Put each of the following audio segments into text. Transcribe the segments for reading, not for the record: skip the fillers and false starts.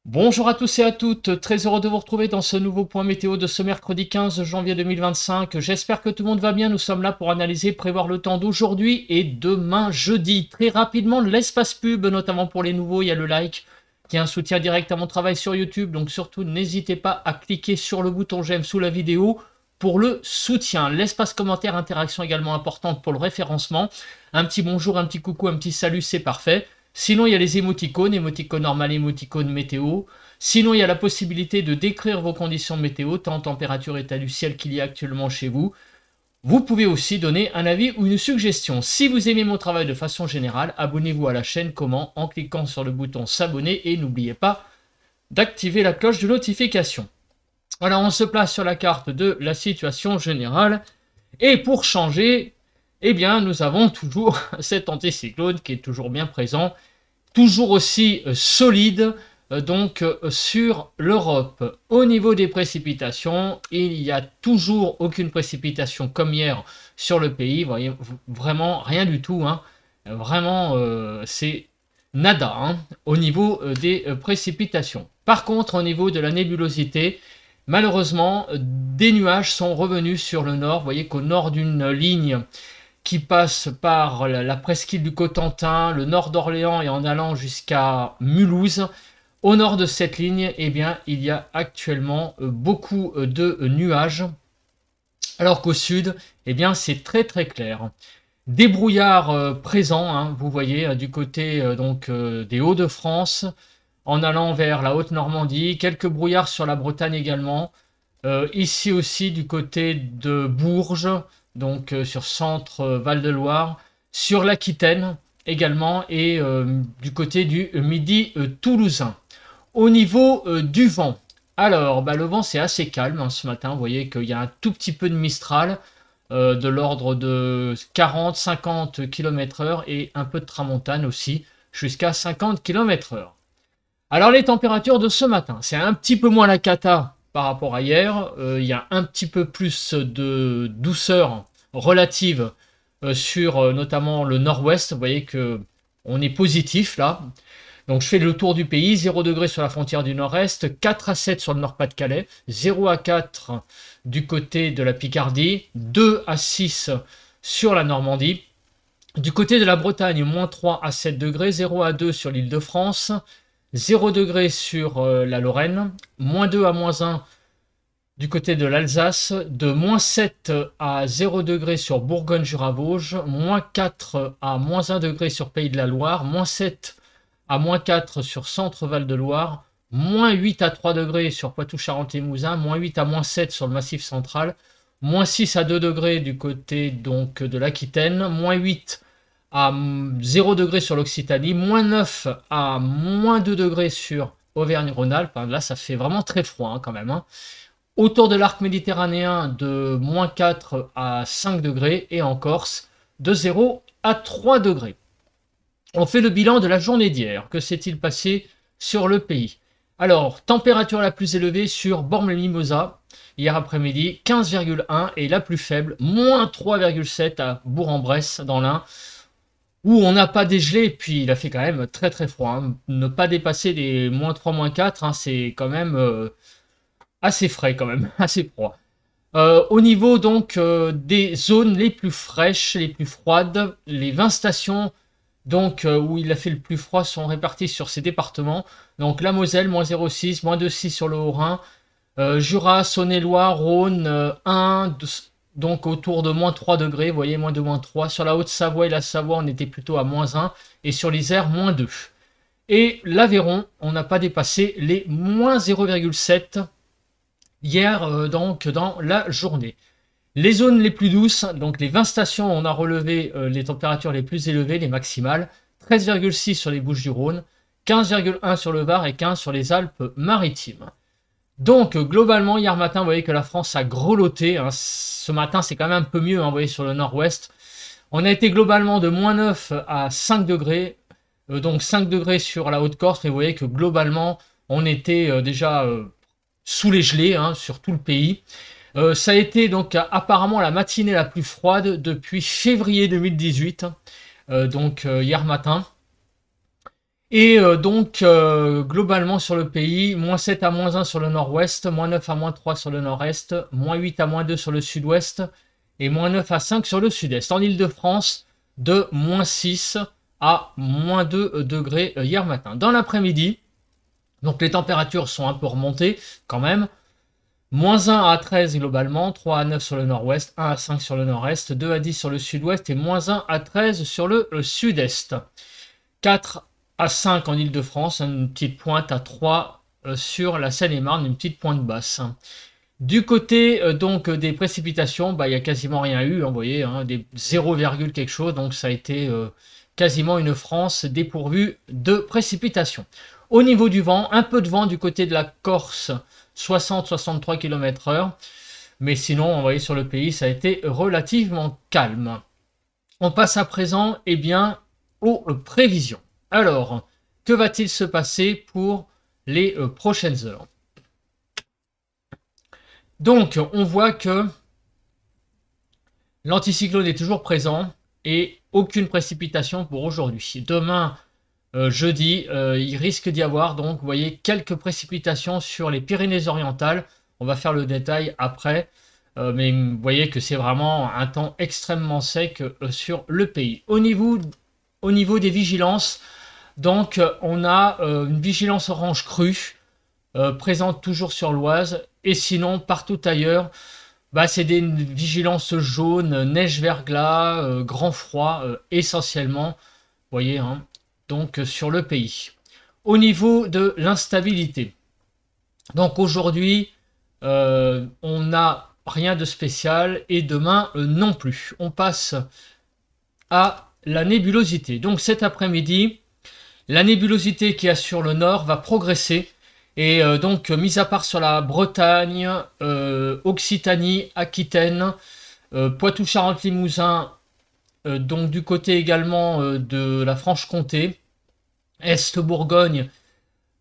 Bonjour à tous et à toutes, très heureux de vous retrouver dans ce nouveau point météo de ce mercredi 15 janvier 2025. J'espère que tout le monde va bien, nous sommes là pour analyser, prévoir le temps d'aujourd'hui et demain jeudi. Très rapidement, l'espace pub, notamment pour les nouveaux, il y a le like qui est un soutien direct à mon travail sur YouTube, donc surtout n'hésitez pas à cliquer sur le bouton j'aime sous la vidéo pour le soutien. L'espace commentaire, interaction également importante pour le référencement. Un petit bonjour, un petit coucou, un petit salut, c'est parfait. Sinon, il y a les émoticônes, émoticône normal, émoticône météo. Sinon, il y a la possibilité de décrire vos conditions météo, temps, température, état du ciel qu'il y a actuellement chez vous. Vous pouvez aussi donner un avis ou une suggestion. Si vous aimez mon travail de façon générale, abonnez-vous à la chaîne. Comment? En cliquant sur le bouton s'abonner et n'oubliez pas d'activer la cloche de notification. Voilà, on se place sur la carte de la situation générale. Et pour changer, eh bien, nous avons toujours cet anticyclone qui est toujours bien présent, toujours aussi solide sur l'Europe. Au niveau des précipitations, il n'y a toujours aucune précipitation comme hier sur le pays. Vous voyez, vraiment rien du tout. Vraiment, c'est nada au niveau des précipitations. Par contre, au niveau de la nébulosité, malheureusement, des nuages sont revenus sur le nord. Vous voyez qu'au nord d'une ligne qui passe par la presqu'île du Cotentin, le nord d'Orléans et en allant jusqu'à Mulhouse. Au nord de cette ligne, eh bien, il y a actuellement beaucoup de nuages, alors qu'au sud, eh bien, c'est très très clair. Des brouillards présents, vous voyez, du côté des Hauts-de-France, en allant vers la Haute-Normandie, quelques brouillards sur la Bretagne également, ici aussi du côté de Bourges, sur centre Val-de-Loire, sur l'Aquitaine également et du côté du midi toulousain. Au niveau du vent, alors le vent c'est assez calme ce matin, vous voyez qu'il y a un tout petit peu de Mistral de l'ordre de 40-50 km/h et un peu de tramontane aussi jusqu'à 50 km/h. Alors les températures de ce matin, c'est un petit peu moins la cata par rapport à hier, il y a un petit peu plus de douceur relative sur notamment le nord-ouest. Vous voyez que on est positif là. Donc je fais le tour du pays, 0 degré sur la frontière du nord-est, 4 à 7 sur le nord-Pas-de-Calais, 0 à 4 du côté de la Picardie, 2 à 6 sur la Normandie. Du côté de la Bretagne, moins 3 à 7 degrés, 0 à 2 sur l'Île-de-France, 0 degré sur la Lorraine, moins 2 à moins 1 du côté de l'Alsace, de moins 7 à 0 degré sur Bourgogne-Jura-Vosges, moins 4 à moins 1 degré sur Pays de la Loire, moins 7 à moins 4 sur Centre-Val-de-Loire, moins 8 à 3 degrés sur Poitou-Charentes-et-Mouzin, moins 8 à moins 7 sur le Massif central, moins 6 à 2 degrés du côté de l'Aquitaine, moins 8 à 0 degré sur l'Occitanie, moins 9 à moins 2 degrés sur Auvergne-Rhône-Alpes. Là, ça fait vraiment très froid quand même. Autour de l'arc méditerranéen, de moins 4 à 5 degrés et en Corse, de 0 à 3 degrés. On fait le bilan de la journée d'hier. Que s'est-il passé sur le pays? Alors, température la plus élevée sur Bormes-les-Mimosas, hier après-midi, 15,1 et la plus faible, moins 3,7 à Bourg-en-Bresse dans l'Ain, où on n'a pas dégelé, et puis il a fait quand même très très froid. Ne pas dépasser les moins 3, moins 4, c'est quand même assez frais quand même, assez froid. Au niveau des zones les plus fraîches, les plus froides, les 20 stations où il a fait le plus froid sont réparties sur ces départements. Donc la Moselle, moins 0,6, moins 2,6 sur le Haut-Rhin, Jura, Saône-et-Loire, Rhône, 1, donc autour de moins 3 degrés, vous voyez, moins 2, moins 3. Sur la Haute-Savoie et la Savoie, on était plutôt à moins 1, et sur l'Isère, moins 2. Et l'Aveyron, on n'a pas dépassé les moins 0,7 hier dans la journée. Les zones les plus douces, donc les 20 stations, on a relevé les températures les plus élevées, les maximales, 13,6 sur les Bouches-du-Rhône, 15,1 sur le Var et 15 sur les Alpes-Maritimes. Donc globalement, hier matin, vous voyez que la France a grelotté. Ce matin, c'est quand même un peu mieux, vous voyez, sur le nord-ouest. On a été globalement de moins 9 à 5 degrés, donc 5 degrés sur la Haute-Corse, et vous voyez que globalement, on était déjà sous les gelées sur tout le pays. Ça a été donc apparemment la matinée la plus froide depuis février 2018, hier matin. Et donc, globalement sur le pays, -7 à -1 sur le nord-ouest, -9 à -3 sur le nord-est, -8 à -2 sur le sud-ouest et -9 à 5 sur le sud-est. En Île-de-France, de -6 à -2 degrés hier matin. Dans l'après-midi, donc les températures sont un peu remontées quand même. -1 à 13 globalement, 3 à 9 sur le nord-ouest, 1 à 5 sur le nord-est, 2 à 10 sur le sud-ouest et -1 à 13 sur le sud-est. 4 à 5 en Île-de-France, une petite pointe à 3 sur la Seine-et-Marne, une petite pointe basse. Du côté donc des précipitations, il n'y a quasiment rien eu, vous voyez, des 0, quelque chose, donc ça a été quasiment une France dépourvue de précipitations. Au niveau du vent, un peu de vent du côté de la Corse, 60-63 km/h, mais sinon, vous voyez, sur le pays, ça a été relativement calme. On passe à présent, eh bien, aux prévisions. Alors, que va-t-il se passer pour les prochaines heures? Donc, on voit que l'anticyclone est toujours présent et aucune précipitation pour aujourd'hui. Demain, jeudi, il risque d'y avoir, donc, vous voyez, quelques précipitations sur les Pyrénées-Orientales. On va faire le détail après, mais vous voyez que c'est vraiment un temps extrêmement sec sur le pays. Au niveau des vigilances, donc, on a une vigilance orange crue, présente toujours sur l'Oise, et sinon, partout ailleurs, c'est des vigilances jaunes, neige-verglas, grand froid, essentiellement, vous voyez, donc sur le pays. Au niveau de l'instabilité, donc aujourd'hui, on n'a rien de spécial, et demain non plus. On passe à la nébulosité. Donc cet après-midi, la nébulosité qui assure le nord va progresser. Et donc, mis à part sur la Bretagne, Occitanie, Aquitaine, Poitou-Charentes-Limousin, donc du côté également de la Franche-Comté, Est-Bourgogne,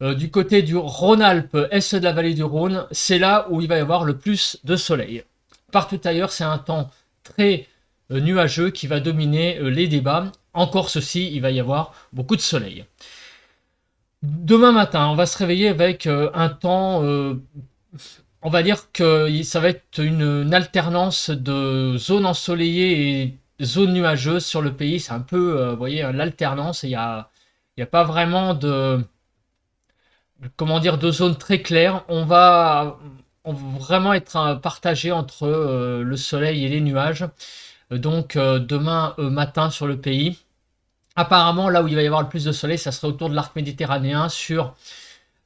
du côté du Rhône-Alpes, Est de la vallée du Rhône, c'est là où il va y avoir le plus de soleil. Partout ailleurs, c'est un temps très nuageux qui va dominer les débats. En Corse aussi, il va y avoir beaucoup de soleil. Demain matin, on va se réveiller avec un temps, on va dire que ça va être une alternance de zones ensoleillées et zones nuageuses sur le pays. C'est un peu, vous voyez, l'alternance. Il y a pas vraiment de, comment dire, de zones très claires. On va vraiment être partagé entre le soleil et les nuages. Donc demain matin sur le pays. Apparemment, là où il va y avoir le plus de soleil, ça serait autour de l'arc méditerranéen, sur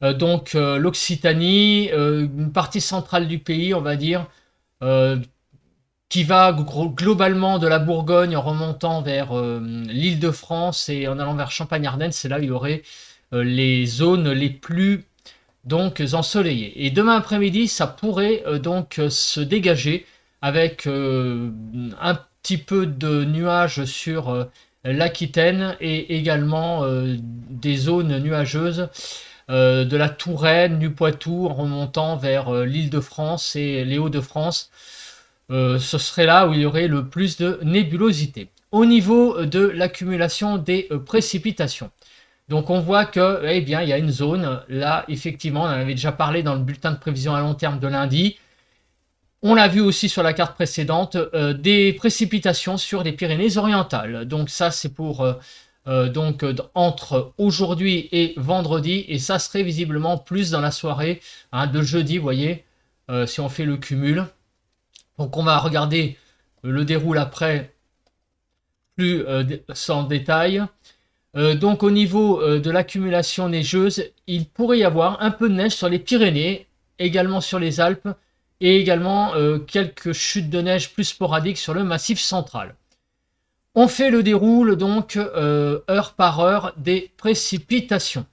l'Occitanie, une partie centrale du pays, on va dire, qui va globalement de la Bourgogne en remontant vers l'Île-de-France et en allant vers Champagne-Ardenne. C'est là où il y aurait les zones les plus donc ensoleillées. Et demain après-midi, ça pourrait donc se dégager avec un petit peu de nuages sur l'Aquitaine et également des zones nuageuses de la Touraine, du Poitou, en remontant vers l'Île-de-France et les Hauts-de-France. Ce serait là où il y aurait le plus de nébulosité. Au niveau de l'accumulation des précipitations, donc on voit que, eh bien, il y a une zone, là, effectivement, on en avait déjà parlé dans le bulletin de prévision à long terme de lundi. On l'a vu aussi sur la carte précédente, des précipitations sur les Pyrénées-Orientales. Donc ça, c'est pour entre aujourd'hui et vendredi, et ça serait visiblement plus dans la soirée de jeudi, vous voyez, si on fait le cumul. Donc on va regarder le déroule après, plus sans détail. Donc au niveau de l'accumulation neigeuse, il pourrait y avoir un peu de neige sur les Pyrénées, également sur les Alpes, et également quelques chutes de neige plus sporadiques sur le massif central. On fait le déroule donc heure par heure des précipitations.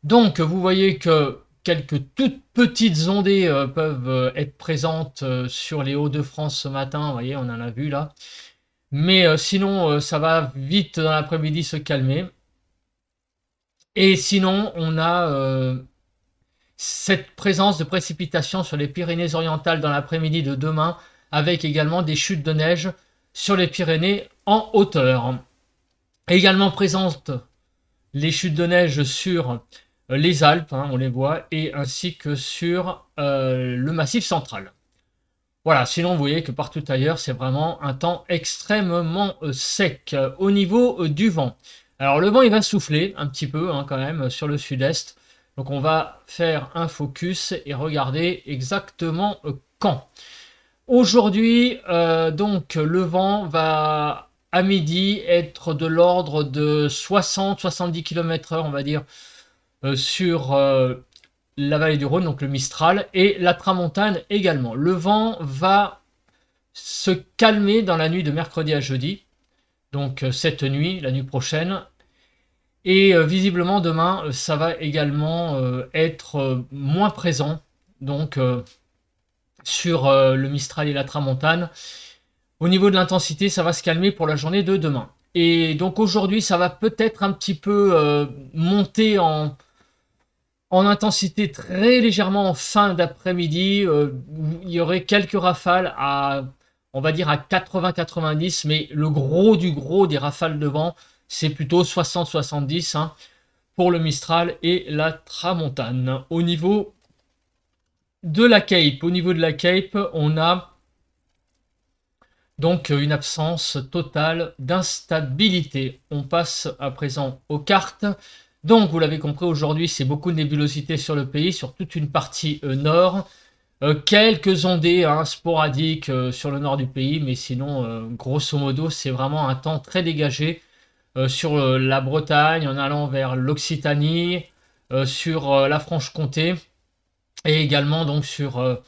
Donc vous voyez que quelques toutes petites ondées peuvent être présentes sur les Hauts-de-France ce matin, vous voyez, on en a vu là. Mais sinon, ça va vite dans l'après-midi se calmer. Et sinon, on a cette présence de précipitations sur les Pyrénées-Orientales dans l'après-midi de demain, avec également des chutes de neige sur les Pyrénées en hauteur. Également présente les chutes de neige sur les Alpes, hein, on les voit, et ainsi que sur le Massif central. Voilà, sinon vous voyez que partout ailleurs, c'est vraiment un temps extrêmement sec. Au niveau du vent, alors le vent il va souffler un petit peu hein, quand même sur le sud-est. Donc on va faire un focus et regarder exactement quand. Aujourd'hui, donc le vent va à midi être de l'ordre de 60-70 km/h, on va dire, sur la vallée du Rhône, donc le Mistral, et la Tramontane également. Le vent va se calmer dans la nuit de mercredi à jeudi, donc cette nuit, la nuit prochaine. Et visiblement demain, ça va également être moins présent, donc sur le Mistral et la Tramontane. Au niveau de l'intensité, ça va se calmer pour la journée de demain. Et donc aujourd'hui, ça va peut-être un petit peu monter en intensité très légèrement en fin d'après-midi. Il y aurait quelques rafales à, on va dire, à 80-90, mais le gros du gros des rafales de vent, c'est plutôt 60-70 hein, pour le Mistral et la Tramontane. Au niveau de la Cape, on a donc une absence totale d'instabilité. On passe à présent aux cartes. Donc, vous l'avez compris, aujourd'hui, c'est beaucoup de nébulosité sur le pays, sur toute une partie nord. Quelques ondées hein, sporadiques sur le nord du pays, mais sinon, grosso modo, c'est vraiment un temps très dégagé sur la Bretagne, en allant vers l'Occitanie, sur la Franche-Comté, et également donc sur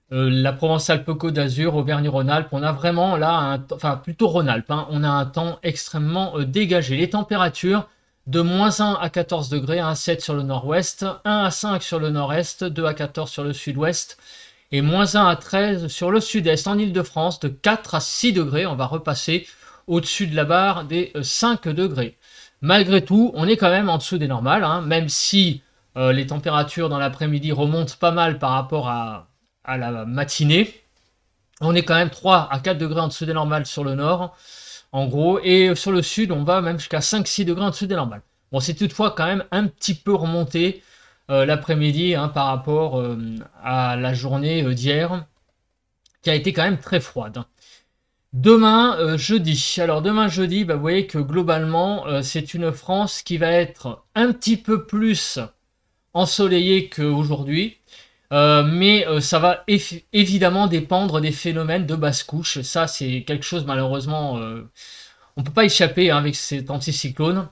la Provence-Alpes-Côte d'Azur, Auvergne-Rhône-Alpes. On a vraiment là, enfin plutôt Rhône-Alpes, hein, on a un temps extrêmement dégagé. Les températures de -1 à 14 degrés, 1 à 7 sur le nord-ouest, 1 à 5 sur le nord-est, 2 à 14 sur le sud-ouest, et -1 à 13 sur le sud-est. En Ile-de-France, de 4 à 6 degrés, on va repasser au-dessus de la barre des 5 degrés. Malgré tout, on est quand même en dessous des normales, hein, même si les températures dans l'après-midi remontent pas mal par rapport à la matinée. On est quand même 3 à 4 degrés en dessous des normales sur le nord, en gros, et sur le sud, on va même jusqu'à 5-6 degrés en dessous des normales. Bon, c'est toutefois quand même un petit peu remonté l'après-midi hein, par rapport à la journée d'hier, qui a été quand même très froide. Demain, jeudi. Alors, demain, jeudi, bah, vous voyez que globalement, c'est une France qui va être un petit peu plus ensoleillée qu'aujourd'hui. Mais ça va évidemment dépendre des phénomènes de basse couche. Ça, c'est quelque chose, malheureusement, on ne peut pas échapper hein, avec cet anticyclone.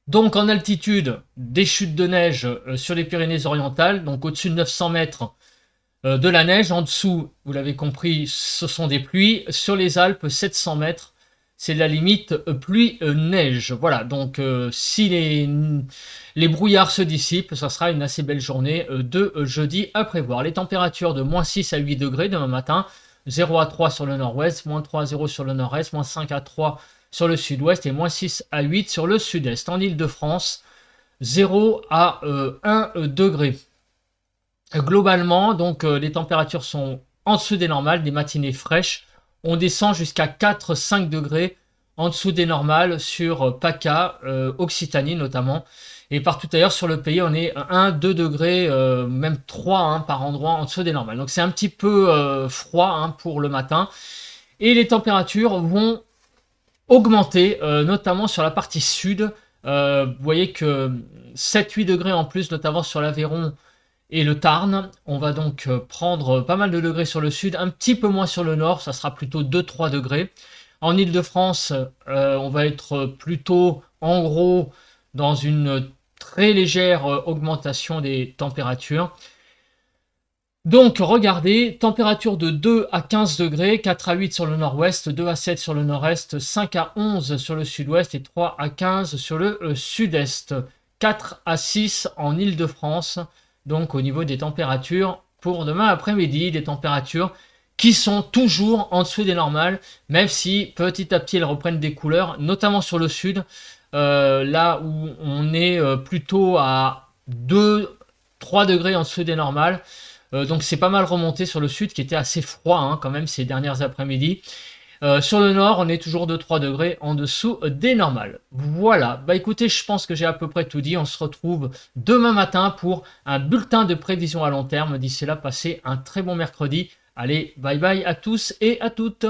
Donc, en altitude, des chutes de neige sur les Pyrénées-Orientales, donc au-dessus de 900 mètres de la neige. En dessous, vous l'avez compris, ce sont des pluies. Sur les Alpes, 700 mètres, c'est la limite pluie-neige. Voilà, donc si les brouillards se dissipent, ça sera une assez belle journée de jeudi à prévoir. Les températures de -6 à 8 degrés demain matin, 0 à 3 sur le nord-ouest, -3 à 0 sur le nord-est, -5 à 3 sur le sud-ouest et -6 à 8 sur le sud-est. En Ile-de-France, 0 à 1 degré. Globalement, donc les températures sont en dessous des normales, des matinées fraîches. On descend jusqu'à 4-5 degrés en dessous des normales sur PACA, Occitanie notamment. Et partout ailleurs sur le pays, on est 1-2 degrés, même 3 hein, par endroit en dessous des normales. Donc c'est un petit peu froid hein, pour le matin. Et les températures vont augmenter, notamment sur la partie sud. Vous voyez que 7-8 degrés en plus, notamment sur l'Aveyron et le Tarn. On va donc prendre pas mal de degrés sur le sud, un petit peu moins sur le nord, ça sera plutôt 2-3 degrés. En Ile-de-France, on va être plutôt, en gros, dans une très légère augmentation des températures. Donc, regardez, température de 2 à 15 degrés, 4 à 8 sur le nord-ouest, 2 à 7 sur le nord-est, 5 à 11 sur le sud-ouest et 3 à 15 sur le sud-est. 4 à 6 en Ile-de-France. Donc au niveau des températures pour demain après-midi, des températures qui sont toujours en dessous des normales, même si petit à petit elles reprennent des couleurs, notamment sur le sud, là où on est plutôt à 2-3 degrés en dessous des normales. Donc c'est pas mal remonté sur le sud qui était assez froid hein, quand même ces dernières après-midi. Sur le nord, on est toujours de 3 degrés en dessous des normales. Voilà, bah écoutez, je pense que j'ai à peu près tout dit. On se retrouve demain matin pour un bulletin de prévision à long terme. D'ici là, passez un très bon mercredi. Allez, bye bye à tous et à toutes.